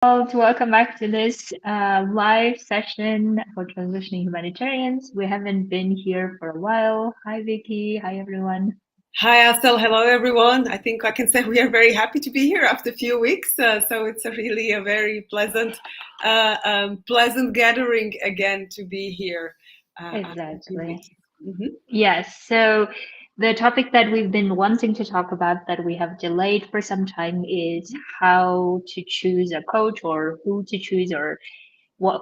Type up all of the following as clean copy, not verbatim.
Welcome back to this live session for Transitioning Humanitarians. We haven't been here for a while. Hi, Vicky. Hi, everyone. Hi, Asel. Hello, everyone. I think I can say we are very happy to be here after a few weeks. So it's really a very pleasant gathering again to be here after a few weeks. Exactly. Mhm. Yes. So the topic that we've been wanting to talk about that we have delayed for some time is how to choose a coach or who to choose or what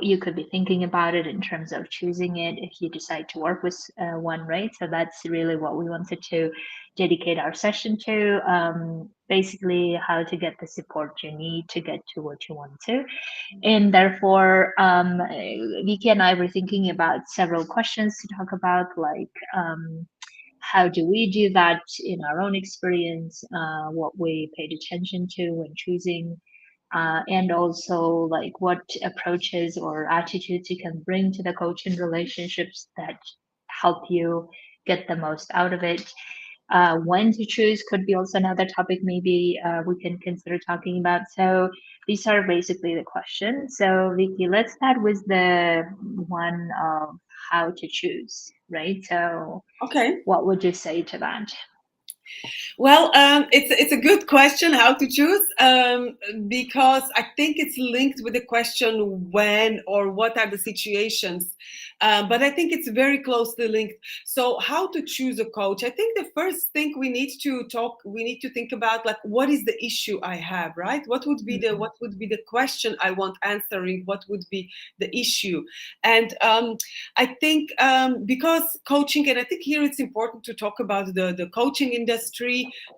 you could be thinking about it in terms of choosing it if you decide to work with one, right? So that's really what we wanted to dedicate our session to. Basically, how to get the support you need to get to what you want to. And therefore, Vicky and I were thinking about several questions to talk about, like how do we do that in our own experience, what we paid attention to when choosing, and also like what approaches or attitudes you can bring to the coaching relationships that help you get the most out of it. When to choose could be also another topic maybe we can consider talking about. So these are basically the questions. So Vicky, let's start with the one of how to choose, right? So Okay. what would you say to that? Well, it's a good question how to choose because I think it's linked with the question when or what are the situations, but I think it's very closely linked. So, how to choose a coach? I think the first thing we need to think about like what is the issue I have, right? Mhm. What would be the question I want answering? What would be the issue? And I think because coaching, and I think here it's important to talk about the coaching industry.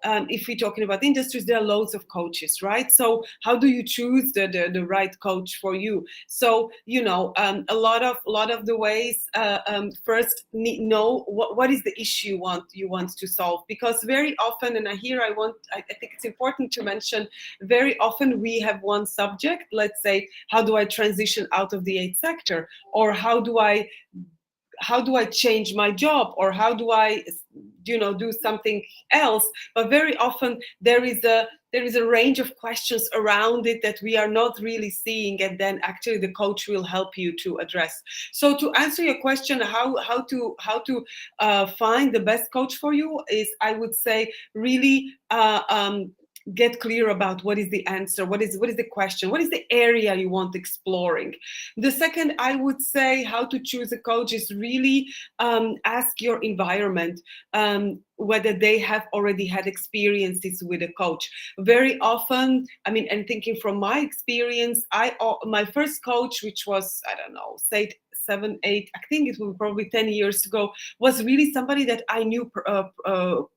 If we're talking about industries, there are loads of coaches, right? So how do you choose the right coach for you? So a lot of the ways first know what is the issue you want to solve, because very often, and I think it's important to mention, very often we have one subject. Let's say, how do I transition out of the eighth sector, or how do I change my job, or how do I do something else. But very often there is a range of questions around it that we are not really seeing, and then actually the coach will help you to address. So to answer your question, how to find the best coach for you is, I would say, really get clear about what is the answer, what is the question, what is the area you want exploring. The second, I would say, how to choose a coach is really ask your environment whether they have already had experiences with a coach. Very often, I mean, and thinking from my experience, my first coach, which was, I don't know, say 7, 8, I think it was probably 10 years ago, was really somebody that I knew Mhm.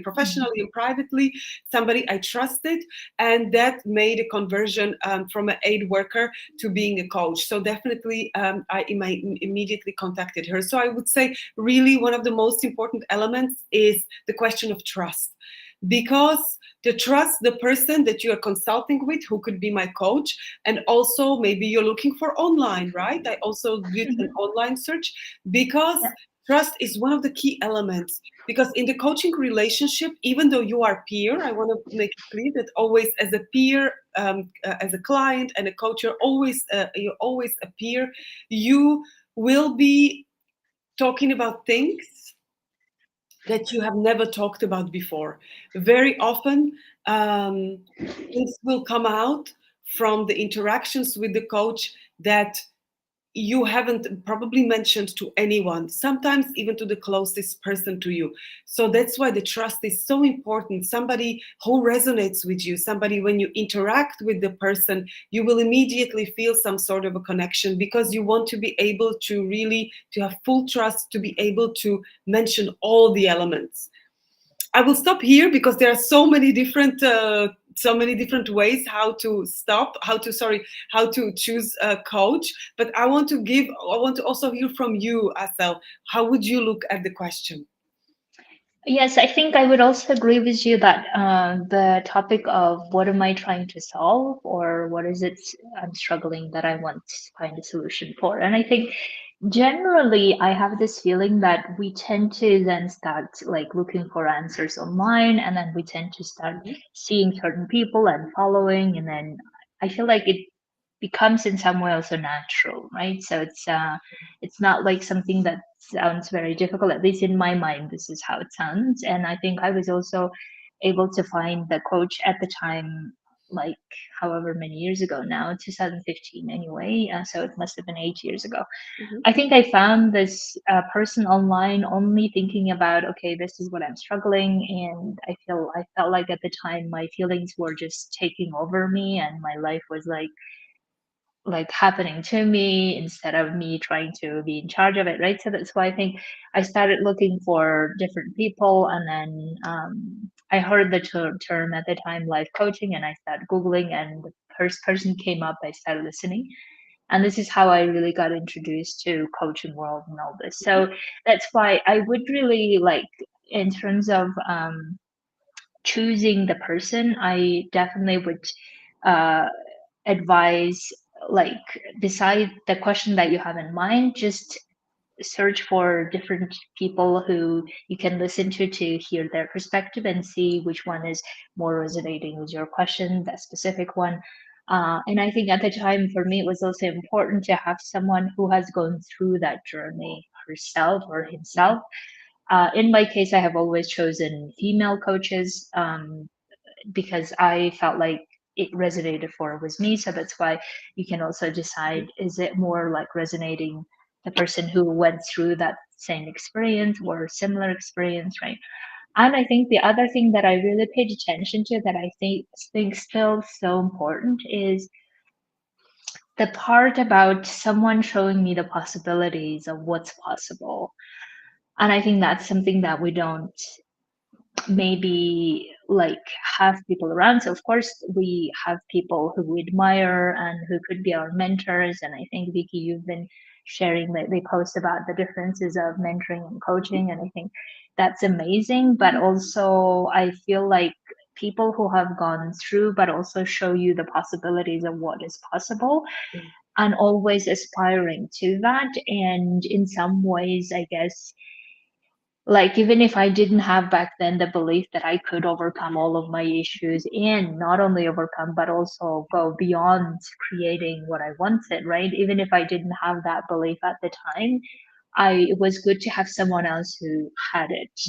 professionally and privately, somebody I trusted, and that made a conversion from an aid worker to being a coach. So definitely, immediately contacted her. So I would say, really, one of the most important elements is the question of trust, because to trust the person that you are consulting with, who could be my coach, and also maybe you're looking for online, right? I also did an Mhm. online search, because Yeah. trust is one of the key elements. Because in the coaching relationship, even though you are peer, I want to make it clear that always as a peer, as a client and a coach, you're always a peer. You will be talking about things that you have never talked about before. Very often, things will come out from the interactions with the coach that you haven't probably mentioned to anyone, sometimes even to the closest person to you. So that's why the trust is so important. Somebody who resonates with you, somebody, when you interact with the person, you will immediately feel some sort of a connection, because you want to be able to really to have full trust, to be able to mention all the elements. I will stop here because there are so many different ways how to choose a coach. But I want to also hear from you, Asel. How would you look at the question? Yes, I think I would also agree with you that the topic of what am I trying to solve or what is it I'm struggling that I want to find a solution for. And I think Generally, I have this feeling that we tend to then start like looking for answers online, and then we tend to start Mhm. seeing certain people and following, and then I feel like it becomes in some way also natural, right? So it's not like something that sounds very difficult, at least in my mind. This is how it sounds, and I think I was also able to find the coach at the time, like however many years ago now, 2015 anyway. So it must have been 8 years ago. Mhm. I think I found this person online only thinking about, okay, this is what I'm struggling, and I felt like at the time my feelings were just taking over me, and my life was like happening to me instead of me trying to be in charge of it, right? So that's why I think I started looking for different people, and then I heard the term at the time, life coaching, and I started googling, and the first person came up. I started listening, and this is how I really got introduced to coaching world and all this. So that's why I would really like, in terms of choosing the person, I definitely would uh, advise, like, beside the question that you have in mind, just search for different people who you can listen to hear their perspective and see which one is more resonating with your question, that specific one. And I think at the time for me, it was also important to have someone who has gone through that journey herself or himself. In my case, I have always chosen female coaches, because I felt like it resonated for with me. So that's why you can also decide, is it more like resonating the person who went through that same experience or similar experience, right? And I think the other thing that I really paid attention to, that I think still so important, is the part about someone showing me the possibilities of what's possible. And I think that's something that we don't maybe like have people around. So of course we have people who we admire and who could be our mentors. And I think, Vicky, you've been sharing lately posts about the differences of mentoring and coaching, and I think that's amazing. But also I feel like people who have gone through but also show you the possibilities of what is possible, and always aspiring to that. And in some ways, I guess, like, even if I didn't have back then the belief that I could overcome all of my issues, and not only overcome but also go beyond creating what I wanted, right? Even if I didn't have that belief at the time, it was good to have someone else who had it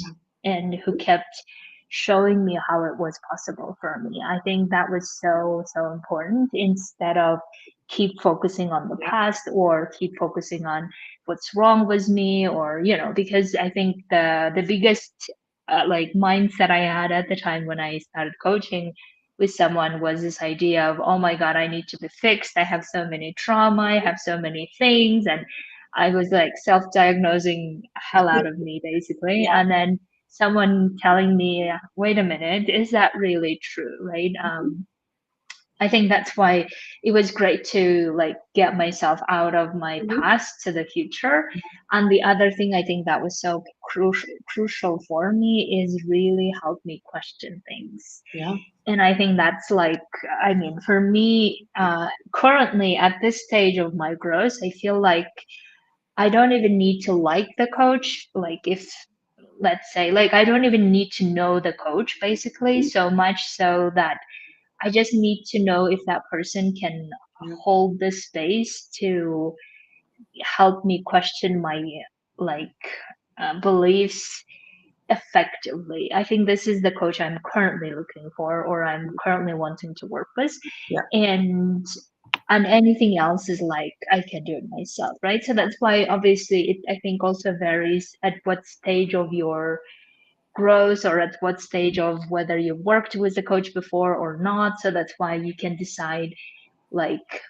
and who kept showing me how it was possible for me. I think that was so important, instead of keep focusing on the past or keep focusing on what's wrong with me, or because I think the biggest like mindset I had at the time when I started coaching with someone was this idea of, oh my god, I need to be fixed, I have so many trauma, I have so many things, and I was like self-diagnosing hell out of me basically. Yeah. And then someone telling me, wait a minute, is that really true, right? I think that's why it was great to like get myself out of my Mhm. past to the future. And the other thing I think that was so crucial for me is really help me question things. Yeah. And I think that's like, I mean, for me, currently at this stage of my growth, I feel like I don't even need to like the coach. Like, if, let's say, like, I don't even need to know the coach basically, so much so that I just need to know if that person can Yeah. hold the space to help me question my, like, beliefs effectively. I think this is the coach I'm currently looking for, or I'm currently wanting to work with. Yeah. And anything else is like, I can do it myself, right? So that's why obviously it, I think, also varies at what stage of your growth, or at what stage of whether you worked with a coach before or not. So that's why you can decide, like,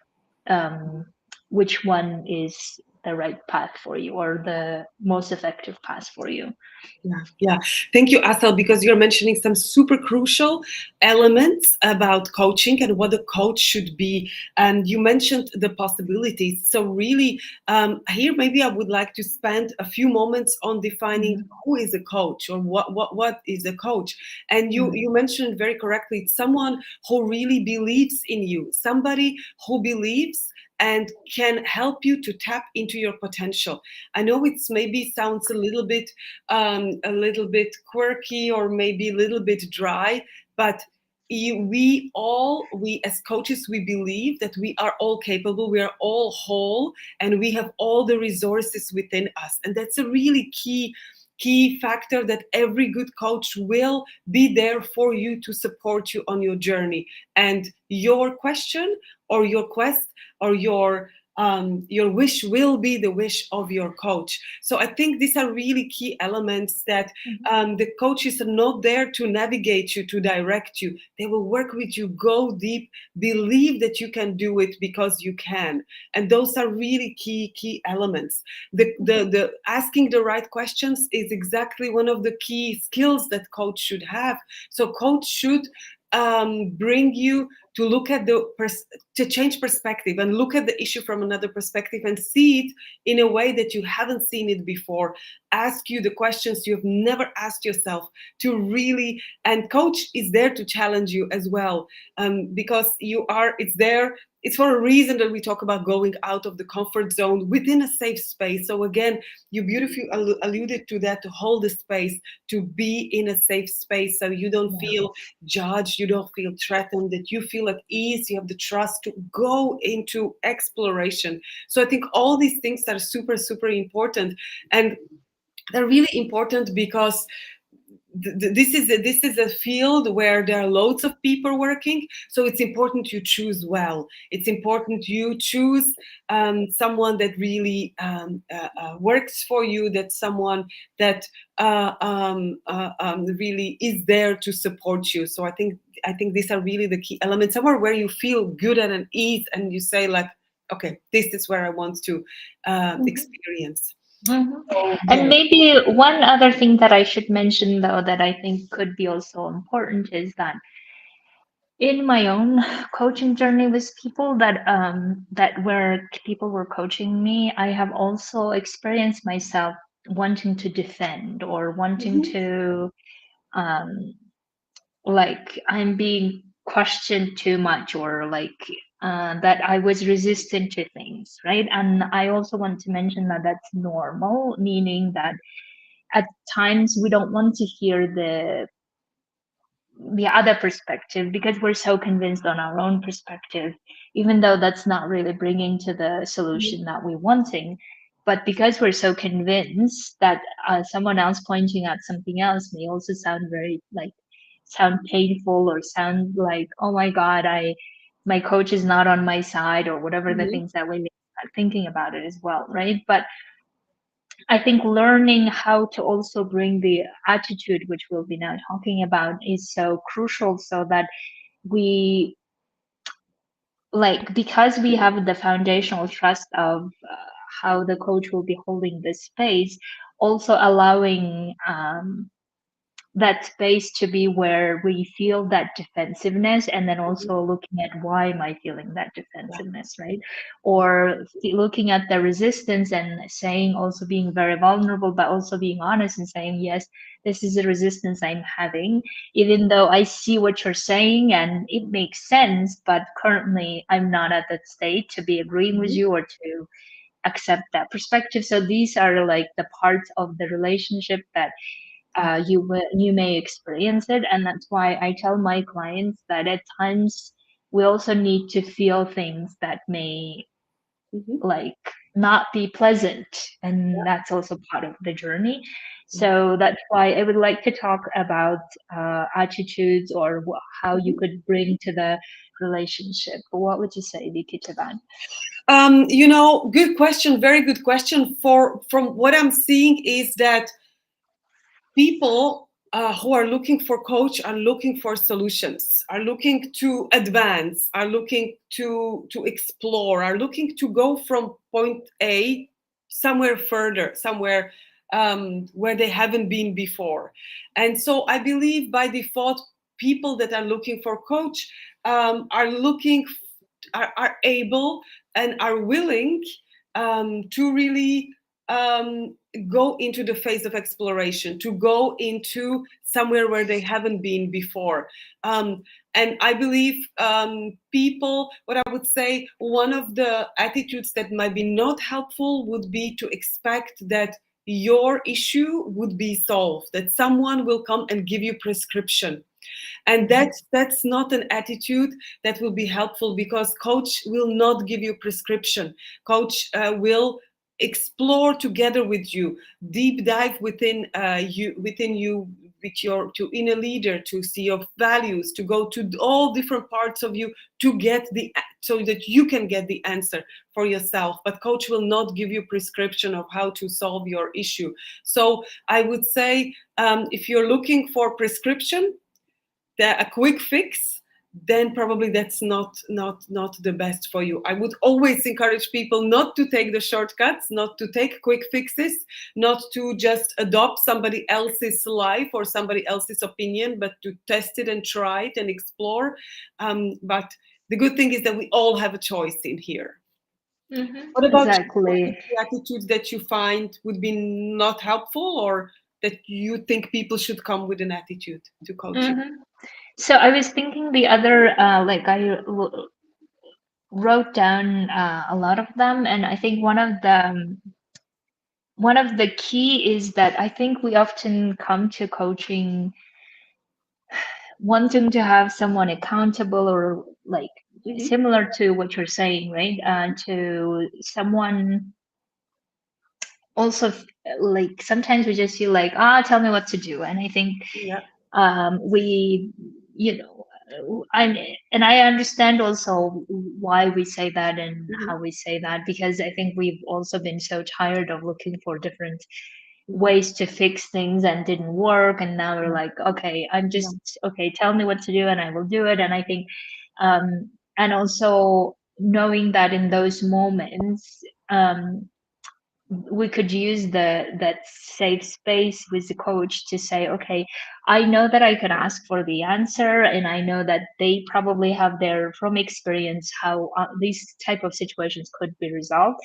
um, which one is the right path for you, or the most effective path for you. Yeah, yeah. Thank you, Asel, because you're mentioning some super crucial elements about coaching and what a coach should be. And you mentioned the possibilities. So really, here maybe I would like to spend a few moments on defining Mhm. who is a coach, or what is a coach. And you Mhm. mentioned very correctly, it's someone who really believes in you, somebody who believes and can help you to tap into your potential. I know it's maybe sounds a little bit quirky or maybe a little bit dry, but we as coaches, we believe that we are all capable, we are all whole, and we have all the resources within us. And that's a really key factor, that every good coach will be there for you to support you on your journey. And your question or your quest or your wish will be the wish of your coach. So I think these are really key elements, that the coaches are not there to navigate you, to direct you. They will work with you, go deep, believe that you can do it because you can. And those are really key elements. The asking the right questions is exactly one of the key skills that coach should have. So coach should bring you to look at to change perspective and look at the issue from another perspective and see it in a way that you haven't seen it before. Ask you the questions you have never asked yourself, to really, and coach is there to challenge you as well, because it's for a reason that we talk about going out of the comfort zone within a safe space. So again, you beautifully alluded to that, to hold the space, to be in a safe space, so you don't feel judged, you don't feel threatened, that you feel at ease, you have the trust to go into exploration. So I think all these things are super important, and they're really important because this is a field where there are loads of people working. So it's important you choose well. It's important you choose someone that really works for you, that someone that really is there to support you. So I think these are really the key elements. Somewhere where you feel good and at ease, and you say like, okay, this is where I want to experience. Mhm. So And yeah. maybe one other thing that I should mention, though, that I think could be also important is that in my own coaching journey with people that where people were coaching me, I have also experienced myself wanting to defend or wanting Mhm, to um, like I'm being questioned too much or like that I was resistant to things, right? And I also want to mention that that's normal, meaning that at times we don't want to hear the other perspective because we're so convinced on our own perspective, even though that's not really bringing to the mhm, solution that we're wanting. But because we're so convinced that someone else pointing at something else may also sound very like sound painful or sound like, oh my God, my coach is not on my side or whatever the mhm, things that we may start thinking about it as well, right? But I think learning how to also bring the attitude, which we'll be now talking about, is so crucial so that we, like, because we have the foundational trust of how the coach will be holding this space, also allowing that space to be where we feel that defensiveness and then mhm. also looking at why am I feeling that Yeah, defensiveness, right? Or looking at the resistance and saying, also being very vulnerable but also being honest and saying, yes, this is a resistance I'm having, even though I see what you're saying and it makes sense, but currently I'm not at that state to be agreeing with mhm, you or to accept that perspective. So these are like the parts of the relationship that yeah, you may experience it, and that's why I tell my clients that at times we also need to feel things that may mhm, like not be pleasant, and yeah, that's also part of the journey. yeah, So that's why I would like to talk about attitudes or how you mhm. could bring to the relationship. What would you say, Vicky, to that? Good question, very good question. From what I'm seeing is that people who are looking for coach are looking for solutions, are looking to advance, are looking to explore, are looking to go from point A somewhere further, somewhere where they haven't been before. And so I believe by default, people that are looking for coach are looking, are able and are willing to really go into the phase of exploration, to go into somewhere where they haven't been before. And I believe people, what I would say, one of the attitudes that might be not helpful would be to expect that your issue would be solved, that someone will come and give you prescription. And that's not an attitude that will be helpful, because coach will not give you prescription. Coach will explore together with you, deep dive within you, with your to inner leader, to see your values, to go to all different parts of you, to get the so that you can get the answer for yourself. But coach will not give you prescription of how to solve your issue. So I would say, if you're looking for prescription, a quick fix, then probably that's not the best for you. I would always encourage people not to take the shortcuts, not to take quick fixes, not to just adopt somebody else's life or somebody else's opinion, but to test it and try it and explore. But the good thing is that we all have a choice in here. What about you? What is Exactly. the attitude that you find would be not helpful, or that you think people should come with an attitude to coaching? hmm So I was thinking the other, like wrote down a lot of them, and I think one of the key is that I think we often come to coaching wanting to have someone accountable, or like Mhm. similar to what you're saying, right? To someone also like sometimes we just feel like, tell me what to do. And I think Yeah. we, you know, and I understand also why we say that and Mhm. how we say that, because I think we've also been so tired of looking for different Mhm. ways to fix things and didn't work, and now we're Yeah. like, okay, I'm Yeah. just okay, tell me what to do and I will do it. And I think and also knowing that in those moments, we could use that safe space with the coach to say, okay, I know that I can ask for the answer, and I know that they probably have their from experience how these type of situations could be resolved.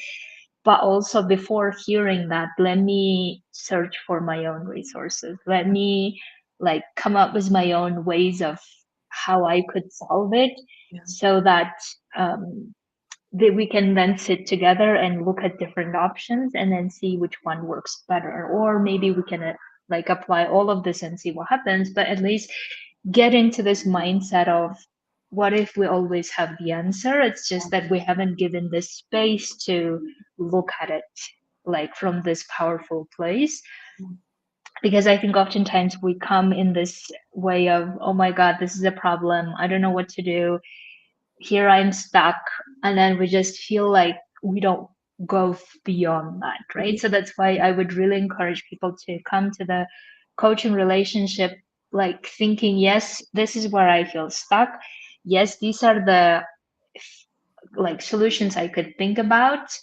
But also before hearing that, let me search for my own resources, let me like come up with my own ways of how I could solve it, Yeah. so that that we can then sit together and look at different options and then see which one works better. Or maybe we can like apply all of this and see what happens, but at least get into this mindset of what if we always have the answer? It's just that we haven't given this space to look at it like from this powerful place. Because I think oftentimes we come in this way of, oh my God, this is a problem. I don't know what to do, here I'm stuck, and then we just feel like we don't go beyond that, right? Mhm. So that's why I would really encourage people to come to the coaching relationship like thinking, yes, this is where I feel stuck, yes, these are the like solutions I could think about.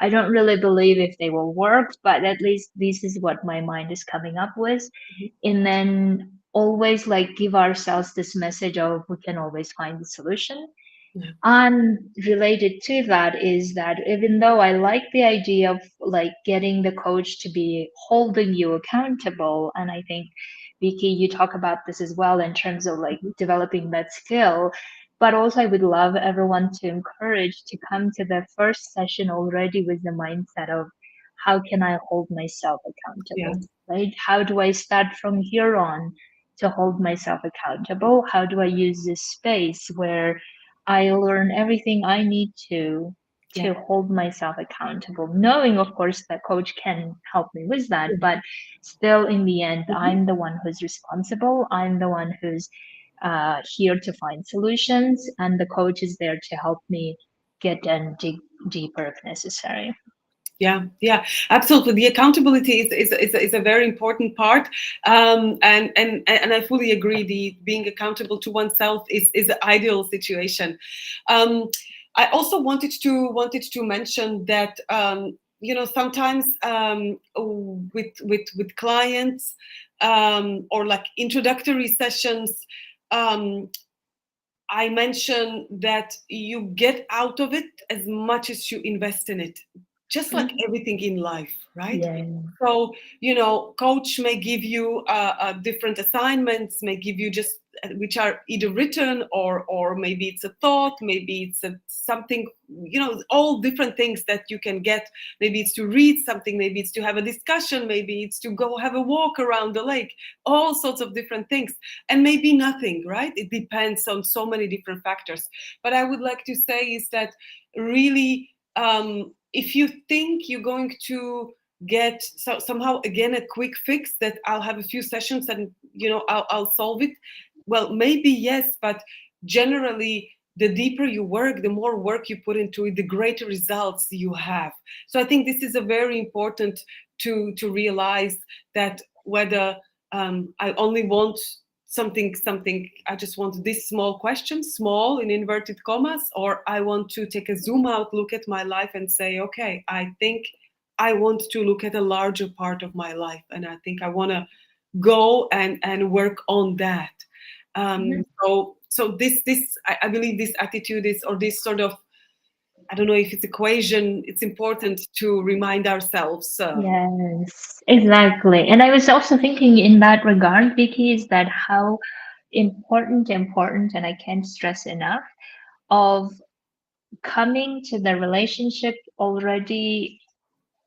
I don't really believe if they will work, but at least this is what my mind is coming up with. Mhm. And then always like give ourselves this message of we can always find the solution. Yeah. And related to that is that even though I like the idea of like getting the coach to be holding you accountable, and I think Vicky, you talk about this as well in terms of like Mhm. developing that skill, but also I would love everyone to encourage to come to the first session already with the mindset of how can I hold myself Yeah. accountable, right? How do I start from here on to hold myself accountable? How do I use this space where I learn everything I need Yeah. to hold myself accountable, knowing of course that coach can help me with that, but still in the end Mhm. I'm the one who's responsible. I'm the one who's here to find solutions, and the coach is there to help me get and dig deeper if necessary. Yeah, yeah, absolutely. The accountability is a very important part, and I fully agree. The being accountable to oneself is the ideal situation. Um, I also wanted to mention that, sometimes, with clients, or like introductory sessions. Um, I mentioned that you get out of it as much as you invest in it, just like Mhm. everything in life, right? Yeah. So, coach may give you different assignments, may give you just which are either written, or maybe it's a thought, maybe it's something, all different things that you can get. Maybe it's to read something, maybe it's to have a discussion, maybe it's to go have a walk around the lake, all sorts of different things. And maybe nothing, right? It depends on so many different factors. But I would like to say is that really, if you think you're going to get somehow again a quick fix, that I'll have a few sessions and I'll solve it, well, maybe yes, but generally the deeper you work, the more work you put into it, the greater results you have. So I think this is a very important to realize, that whether I only want something, I just want this small question, small in inverted commas, or I want to take a zoom out look at my life and say, okay, I think I want to look at a larger part of my life, and I think I want to go and work on that. Mhm. So this I believe this attitude is, or this sort of, I don't know if it's equation, it's important to remind ourselves. Yes, exactly. And I was also thinking in that regard, Vicky, is that how important, and I can't stress enough, of coming to the relationship already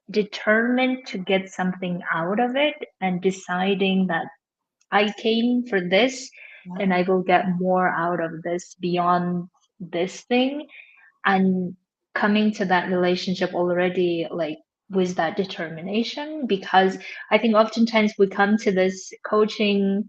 determined to get something out of it and deciding that I came for this Yeah, and I will get more out of this beyond this thing, and coming to that relationship already like with that determination. Because I think oftentimes we come to this coaching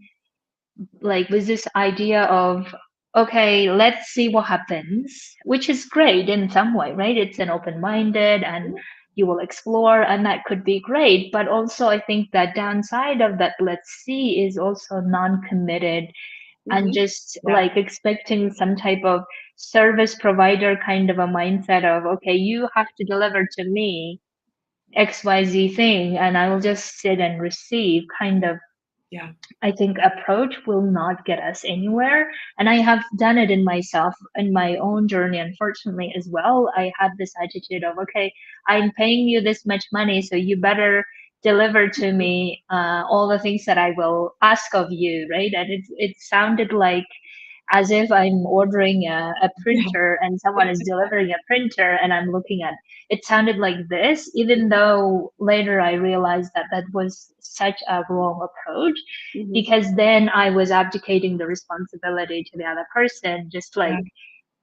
like with this idea of, okay, let's see what happens, which is great in some way, right? It's an open-minded and you will explore, and that could be great. But also I think that downside of that let's see is also non-committed and hmm, just yeah, like expecting some type of service provider kind of a mindset of, okay, you have to deliver to me XYZ thing and I will just sit and receive kind of, yeah, I think, approach will not get us anywhere. And I have done it in myself in my own journey, unfortunately, as well. I had this attitude of, okay, I'm paying you this much money, so you better deliver to me all the things that I will ask of you, right? And it sounded like as if I'm ordering a yeah, printer and someone is delivering a printer and I'm looking at it sounded like this, even though later I realized that that was such a wrong approach hmm, because then I was abdicating the responsibility to the other person, just like yeah,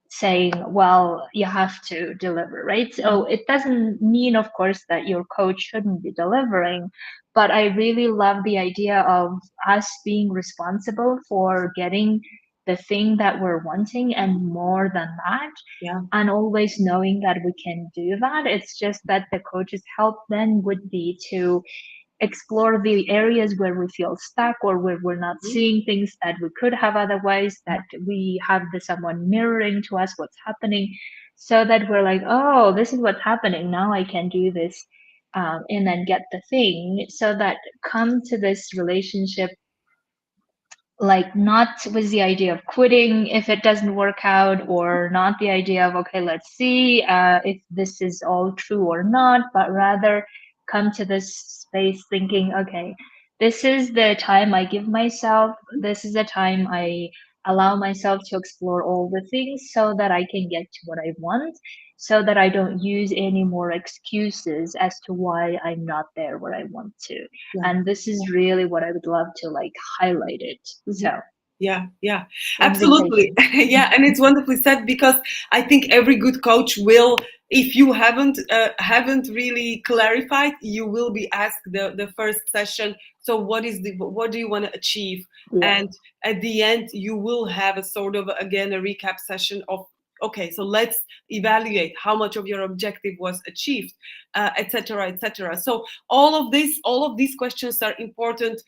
saying, well, you have to deliver, right? So mhm, it doesn't mean, of course, that your coach shouldn't be delivering, but I really love the idea of us being responsible for getting the thing that we're wanting and more than that. yeah, And always knowing that we can do that. It's just that the coach's help then would be to explore the areas where we feel stuck or where we're not mhm, seeing things that we could have otherwise, yeah, that we have the someone mirroring to us what's happening so that we're like, oh, this is what's happening, now I can do this, and then get the thing, so that come to this relationship like not with the idea of quitting if it doesn't work out, or not the idea of, okay, let's see if this is all true or not, but rather come to this space thinking, okay, this is the time I give myself, this is the time I allow myself to explore all the things so that I can get to what I want, so that I don't use any more excuses as to why I'm not there where I want to. yeah. And this is really what I would love to like highlight it. Mhm. So Yeah, yeah, absolutely. invitation. Yeah, and it's wonderfully said, because I think every good coach will, if you haven't really clarified, you will be asked the first session. So what do you want to achieve? Yeah. And at the end, you will have a sort of again a recap session of, okay, so let's evaluate how much of your objective was achieved, etc., etc. So all of these questions are important.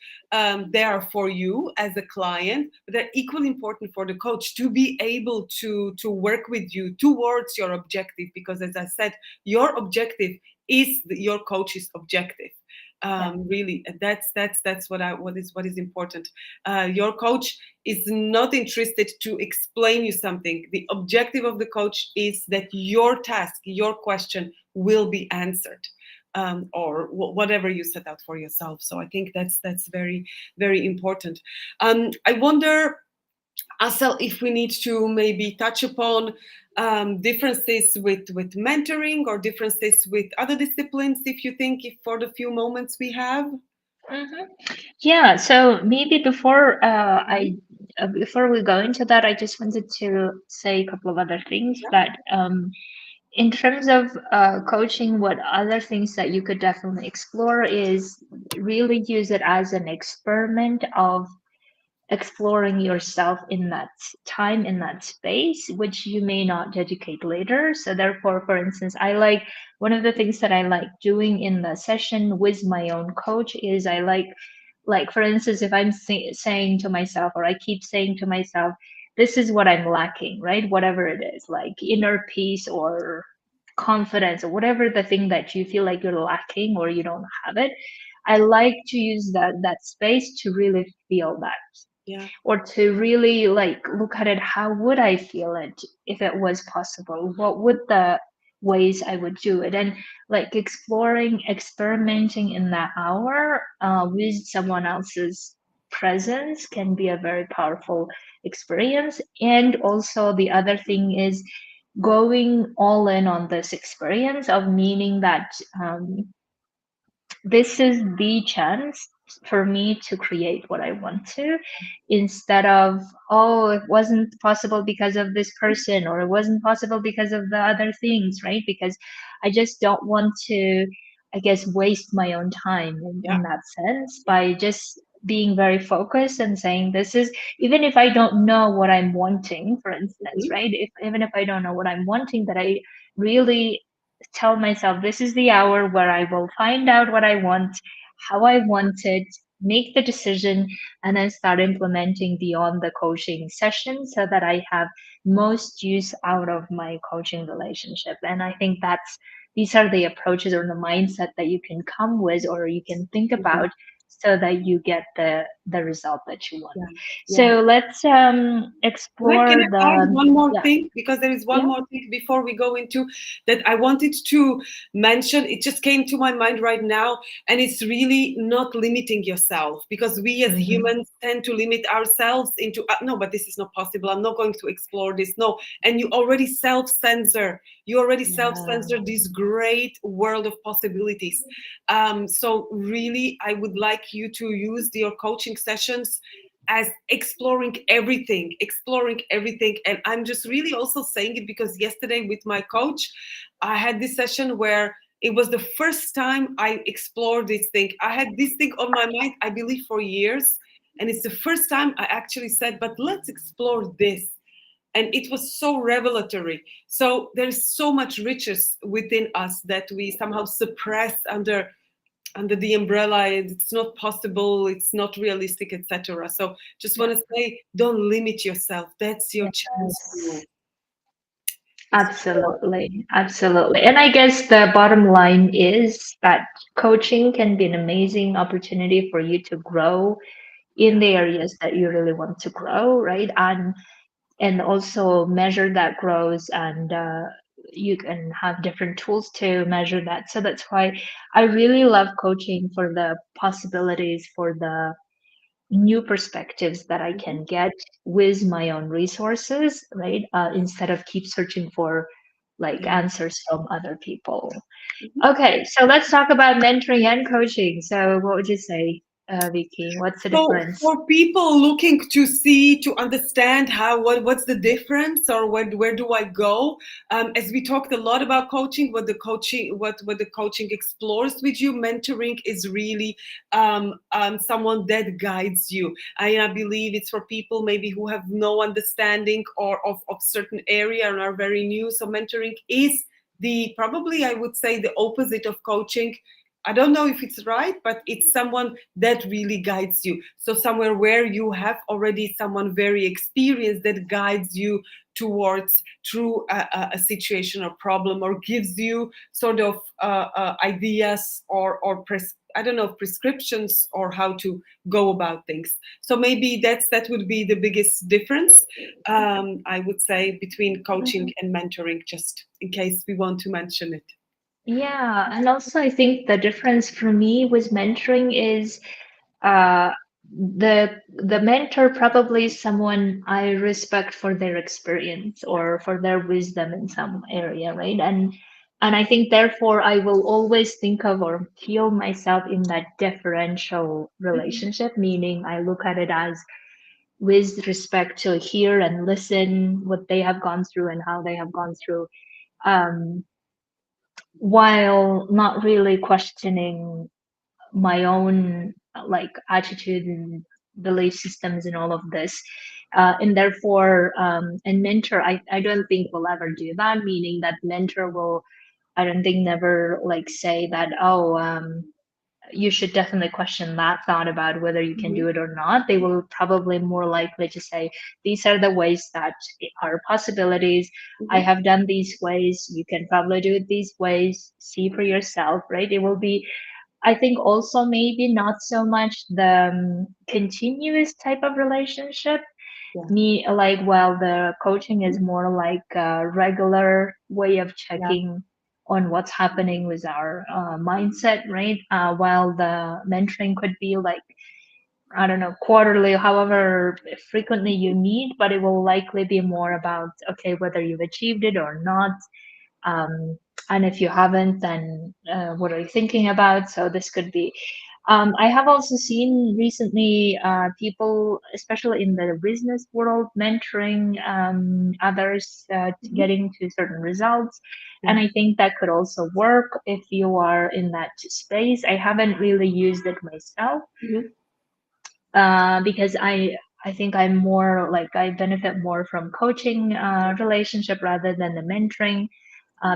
They are for you as a client, but they're equally important for the coach to be able to work with you towards your objective. Because, as I said, your objective is your coach's objective. Yeah. Really, that's what is important. Your coach is not interested to explain you something. The objective of the coach is that your task, your question, will be answered, or whatever you set out for yourself. So I think that's very very important. I wonder. Asel, if we need to maybe touch upon differences with mentoring or differences with other disciplines, if you think, if for the few moments we have. Hmm. Yeah, so maybe Mhm. before we go into that, I just wanted to say a couple of other things Yeah. that in terms of coaching, what other things that you could definitely explore is really use it as an experiment of exploring yourself in that time, in that space, which you may not dedicate later. So therefore, for instance, I like one of the things that I like doing in the session with my own coach is I like for instance, if I'm saying to myself, or I keep saying to myself, this is what I'm lacking, right? Whatever it is, like inner peace or confidence or whatever the thing that you feel like you're lacking or you don't have it, I like to use that space to really feel that, Yeah. or to really like look at it, how would I feel it if it was possible, what would the ways I would do it, and like exploring, experimenting in that hour with someone else's presence can be a very powerful experience. And also the other thing is going all in on this experience of meaning that this is the chance for me to create what I want to, instead of, oh, it wasn't possible because of this person, or it wasn't possible because of the other things, right? Because I just don't want to, I guess, waste my own time Yeah. in that sense by just being very focused and saying, this is, even if I don't know what I'm wanting, for instance, Mhm. right? If even if I don't know what I'm wanting, that I really tell myself this is the hour where I will find out what I want, how I want it, make the decision, and then start implementing beyond the coaching session so that I have most use out of my coaching relationship. And I think these are the approaches or the mindset that you can come with or you can think Mhm. about so that you get the result that you want. Yeah. Yeah. So let's Can explore I add the one more yeah, thing? Because there is one yeah. more thing before we go into that I wanted to mention. It just came to my mind right now, and it's really not limiting yourself, because we as Hmm. humans tend to limit ourselves into no, but this is not possible. I'm not going to explore this. No, and you already self censor. You already self Yeah. censor this great world of possibilities. So really, I would like you to use your coaching sessions as exploring everything. And I'm just really also saying it because yesterday with my coach, I had this session where it was the first time I explored this thing. I had this thing on my mind, I believe, for years. And it's the first time I actually said, but let's explore this. And it was so revelatory. So there is so much riches within us that we somehow suppress under the umbrella, it's not possible, it's not realistic, etc. So just want to say, don't limit yourself. That's your chance Yes, to explore. absolutely. Absolutely. And I guess the bottom line is that coaching can be an amazing opportunity for you to grow in Yeah. the areas that you really want to grow, right? And also measure that growth, and you can have different tools to measure that. So that's why I really love coaching, for the possibilities, for the new perspectives that I Mhm. can get with my own resources, right? Instead of keep searching for like Yeah. answers from other people. Mhm. Okay, so let's talk about mentoring and coaching. So, what would you say, Vicky? What's the So difference? for people looking to see, to understand how what's the difference, or where do I go? As we talked a lot about coaching, what the coaching explores with you, mentoring is really someone that guides you. I believe it's for people maybe who have no understanding or of certain area and are very new. So mentoring is the probably I would say the opposite of coaching. I don't know if it's right, but it's someone that really guides you. So somewhere where you have already someone very experienced that guides you towards through a situation or problem, or gives you sort of ideas or I don't know, prescriptions or how to go about things. So maybe that would be the biggest difference, I would say, between coaching Mhm. and mentoring, just in case we want to mention it. Yeah, and also I think the difference for me with mentoring is the mentor probably is someone I respect for their experience or for their wisdom in some area, right? And I think therefore I will always think of or feel myself in that deferential Mhm. relationship, meaning I look at it as with respect to hear and listen what they have gone through and how they have gone through, um, while not really questioning my own like attitude and belief systems and all of this. And therefore, and mentor, I don't think will ever do that, meaning that mentor will, I don't think never like say that, oh, you should definitely question that thought about whether you can do Mhm. it or not. They will probably more likely to say, these are the ways that are possibilities. I Mhm. have done these ways. You can probably do it these ways. See for yourself, right? It will be, I think, also maybe not so much the continuous type of relationship. Yeah. Me, like, while the coaching is more like a regular way of Yeah. checking on what's happening with our mindset, right? While the mentoring could be like, I don't know, quarterly, however frequently you meet, but it will likely be more about, okay, whether you've achieved it or not, and if you haven't, then what are you thinking about? So this could be. I have also seen recently people, especially in the business world, mentoring others Mhm. getting to certain results. Yeah. And I think that could also work if you are in that space. I haven't really used it myself Mhm. because I think I'm more like I benefit more from coaching relationship rather than the mentoring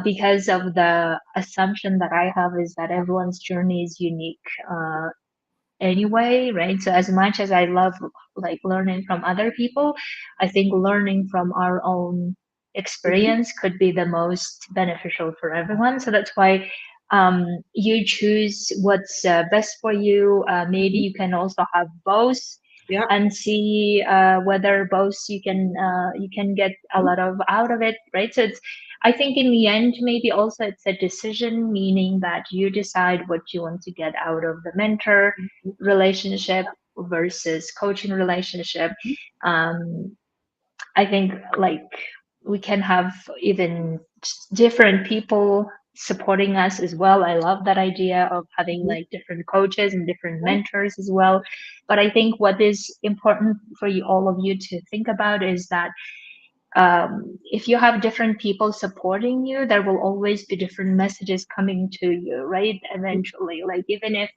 because of the assumption that I have is that everyone's journey is unique anyway, right? So as much as I love like learning from other people, I think learning from our own Mhm. experience could be the most beneficial for everyone. So that's why you choose what's best for you. Maybe Mhm. you can also have both Yeah. and see whether both you can get a Mhm. lot of out of it, right? So it's, I think in the end, maybe also it's a decision, meaning that you decide what you want to get out of the mentor relationship versus coaching relationship. Um, I think like we can have even different people supporting us as well. I love that idea of having Mhm. like different coaches and different Yeah. mentors as well. But I think what is important for you, all of you, to think about is that if you have different people supporting you, there will always be different messages coming to you, right? Eventually, like even if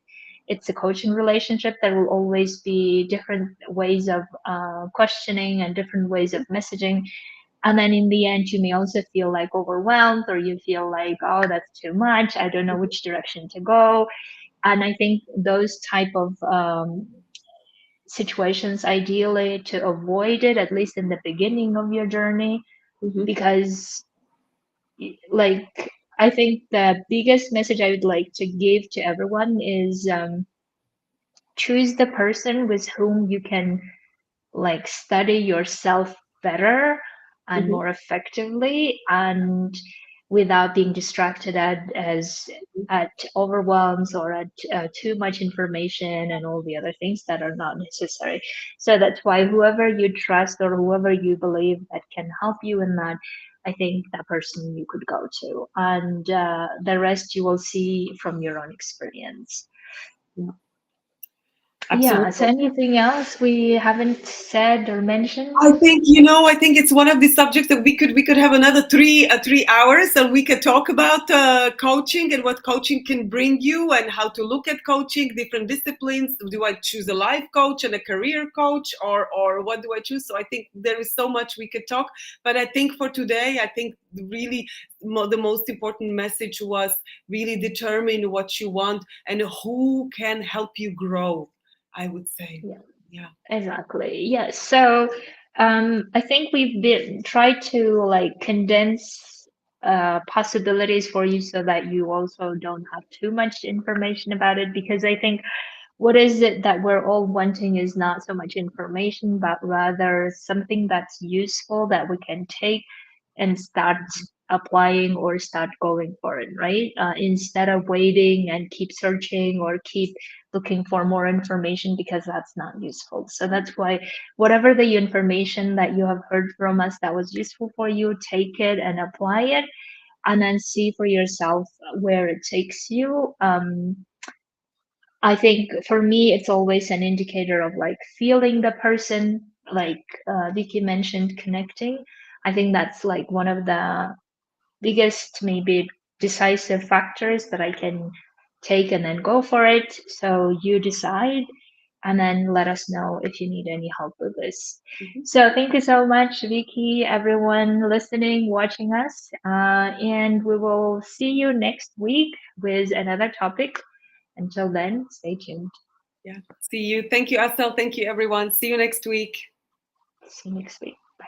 it's a coaching relationship, there will always be different ways of questioning and different ways of messaging. And then in the end, you may also feel like overwhelmed, or you feel like, oh, that's too much. I don't know which direction to go. And I think those type of situations, ideally, to avoid it, at least in the beginning of your journey, Mhm. because like I think the biggest message I would like to give to everyone is choose the person with whom you can like study yourself better and Mhm. more effectively and without being distracted at overwhelms or at too much information and all the other things that are not necessary. So that's why whoever you trust or whoever you believe that can help you in that, I think that person you could go to, and the rest you will see from your own experience. Yeah. Yeah, so Absolutely. anything else we haven't said or mentioned? I think I think it's one of the subjects that we could have another 3 hours, and we could talk about coaching and what coaching can bring you, and how to look at coaching, different disciplines. Do I choose a life coach and a career coach, or what do I choose? So I think there is so much we could talk. But I think for today, I think really the most important message was really determine what you want and who can help you grow. I would say, Yeah, yeah. exactly. Yes. So I think we've been tried to like condense possibilities for you so that you also don't have too much information about it, because I think what is it that we're all wanting is not so much information, but rather something that's useful that we can take and start applying or start going for it, right? Instead of waiting and keep searching or keep looking for more information, because that's not useful. So that's why whatever the information that you have heard from us that was useful for you, take it and apply it, and then see for yourself where it takes you. I think for me, it's always an indicator of like feeling the person, like Vicky mentioned, connecting. I think that's like one of the biggest, maybe decisive factors that I can take and then go for it. So you decide and then let us know if you need any help with this. Mhm. So thank you so much, Vicky, everyone listening, watching us. And we will see you next week with another topic. Until then, stay tuned. Yeah. See you. Thank you, Asel. Thank you, everyone. See you next week. See you next week.